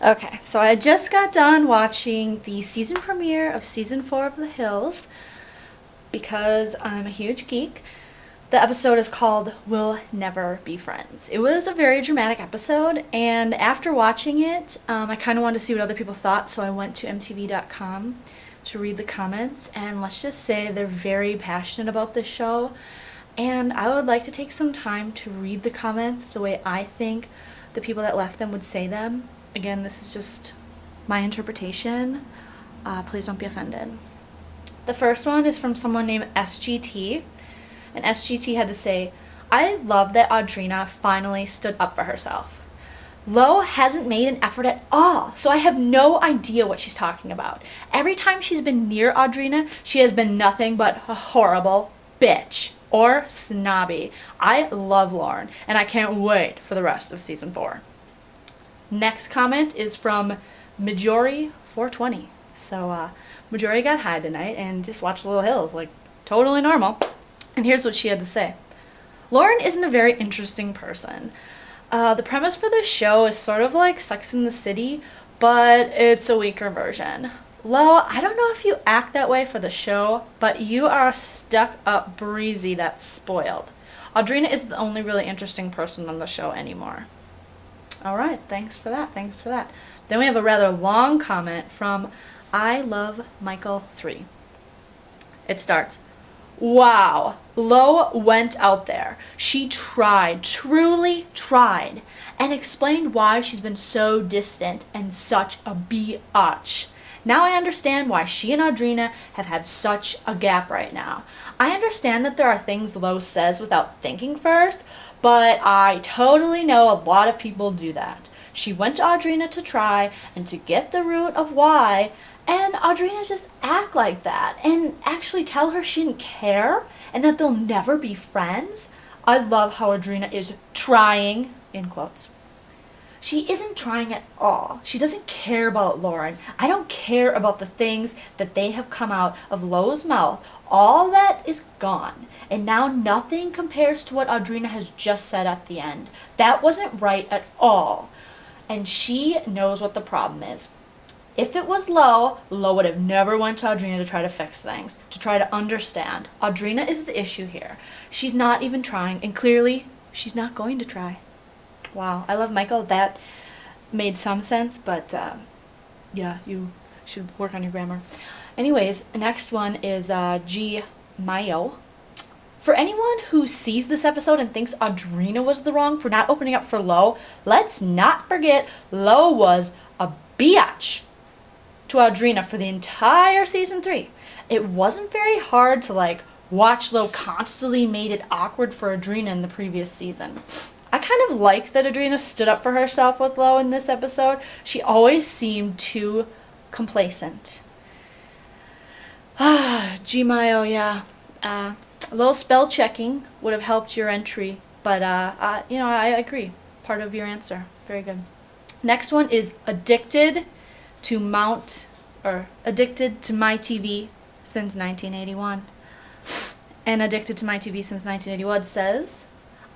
Okay, so I just got done watching the season premiere of season 4 of The Hills because I'm a huge geek. The episode is called We'll Never Be Friends. It was a very dramatic episode, and after watching it, I kind of wanted to see what other people thought, so I went to MTV.com to read the comments, and let's just say they're very passionate about this show, and I would like to take some time to read the comments the way I think the people that left them would say them. Again, this is just my interpretation. Please don't be offended. The first one is from someone named SGT, and SGT had to say, I love that Audrina finally stood up for herself. Lo hasn't made an effort at all, so I have no idea what she's talking about. Every time she's been near Audrina, she has been nothing but a horrible bitch or snobby. I love Lauren, and I can't wait for the rest of season 4. Next comment is from Majori420. So, Majori got high tonight and just watched Little Hills, like, totally normal. And here's what she had to say. Lauren isn't a very interesting person. The premise for the show is sort of like Sex and the City, but it's a weaker version. Lo, I don't know if you act that way for the show, but you are a stuck-up breezy that's spoiled. Audrina is the only really interesting person on the show anymore. Alright, thanks for that. Then we have a rather long comment from I Love Michael 3. It starts, wow, Lo went out there. She tried, truly tried, and explained why she's been so distant and such a biatch. Now I understand why she and Audrina have had such a gap right now. I understand that there are things Lo says without thinking first, but I totally know a lot of people do that. She went to Audrina to try and to get the root of why, and Audrina just act like that and actually tell her she didn't care and that they'll never be friends. I love how Audrina is trying, in quotes. She isn't trying at all. She doesn't care about Lauren. I don't care about the things that they have come out of Lo's mouth. All that is gone. And now nothing compares to what Audrina has just said at the end. That wasn't right at all. And she knows what the problem is. If it was Lo would have never went to Audrina to try to fix things, to try to understand. Audrina is the issue here. She's not even trying, and clearly, she's not going to try. Wow, I love Michael. That made some sense, but yeah, you should work on your grammar. Anyways, next one is G. Mayo. For anyone who sees this episode and thinks Audrina was the wrong for not opening up for Lo, let's not forget Lo was a biatch to Audrina for the entire season 3. It wasn't very hard to watch Lo constantly made it awkward for Audrina in the previous season. I kind of liked that Audrina stood up for herself with Lo in this episode. She always seemed too complacent. Gmail, yeah. A little spell checking would have helped your entry, but I agree. Part of your answer. Very good. Next one is addicted to my TV since 1981. And addicted to my TV since 1981 says,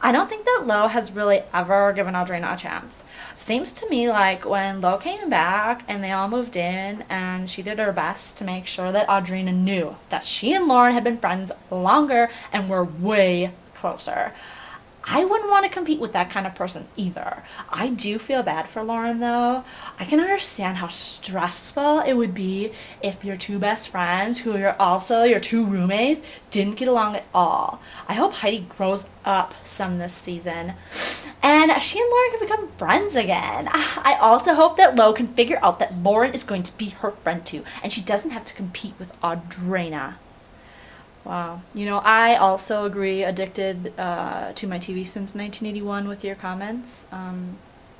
I don't think that Lo has really ever given Audrina a chance. Seems to me like when Lo came back and they all moved in and she did her best to make sure that Audrina knew that she and Lauren had been friends longer and were way closer. I wouldn't want to compete with that kind of person either. I do feel bad for Lauren though. I can understand how stressful it would be if your two best friends, who are also your two roommates, didn't get along at all. I hope Heidi grows up some this season and she and Lauren can become friends again. I also hope that Lo can figure out that Lauren is going to be her friend too and she doesn't have to compete with Audrina. Wow. I also agree, addicted to my TV since 1981 with your comments.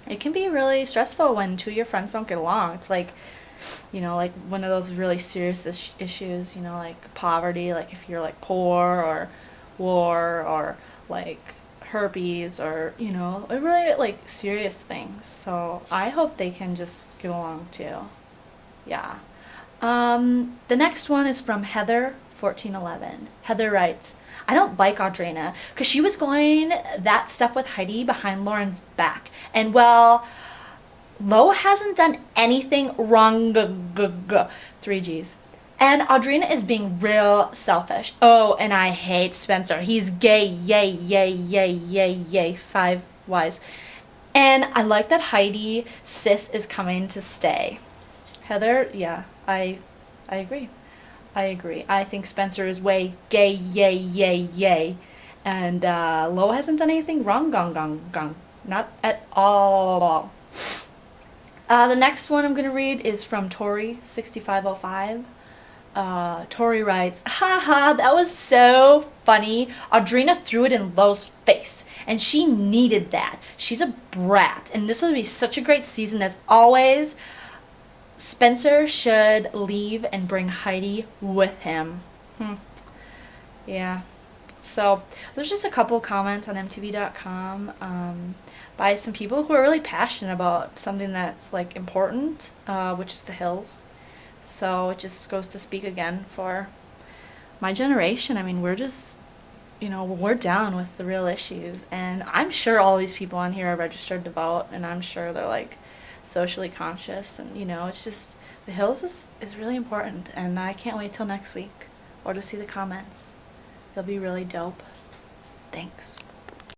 It can be really stressful when two of your friends don't get along. It's like one of those really serious issues, like poverty, like if you're poor or war or herpes or, really serious things. So I hope they can just get along too. Yeah. The next one is from Heather1411. Heather writes, I don't like Audrina because she was going that stuff with Heidi behind Lauren's back. And well, Lo hasn't done anything wrong. 3 G's. And Audrina is being real selfish. Oh, and I hate Spencer. He's gay. Yay, yay, yay, yay, yay. 5 Y's. And I like that Heidi, sis, is coming to stay. Heather, yeah, I agree. I agree. I think Spencer is way gay, yay, yay, yay. And Lo hasn't done anything wrong, gong, gong, gong. Not at all. The next one I'm going to read is from Tori6505. Tori writes, haha, that was so funny. Audrina threw it in Lo's face, and she needed that. She's a brat, and this will be such a great season as always. Spencer should leave and bring Heidi with him. Yeah. So there's just a couple comments on MTV.com by some people who are really passionate about something that's like important, which is the Hills. So it just goes to speak again for my generation. I mean, we're just, we're down with the real issues, and I'm sure all these people on here are registered to vote, and I'm sure they're like socially conscious, and it's just the Hills is really important, and I can't wait till next week or to see the comments. They'll be really dope. Thanks.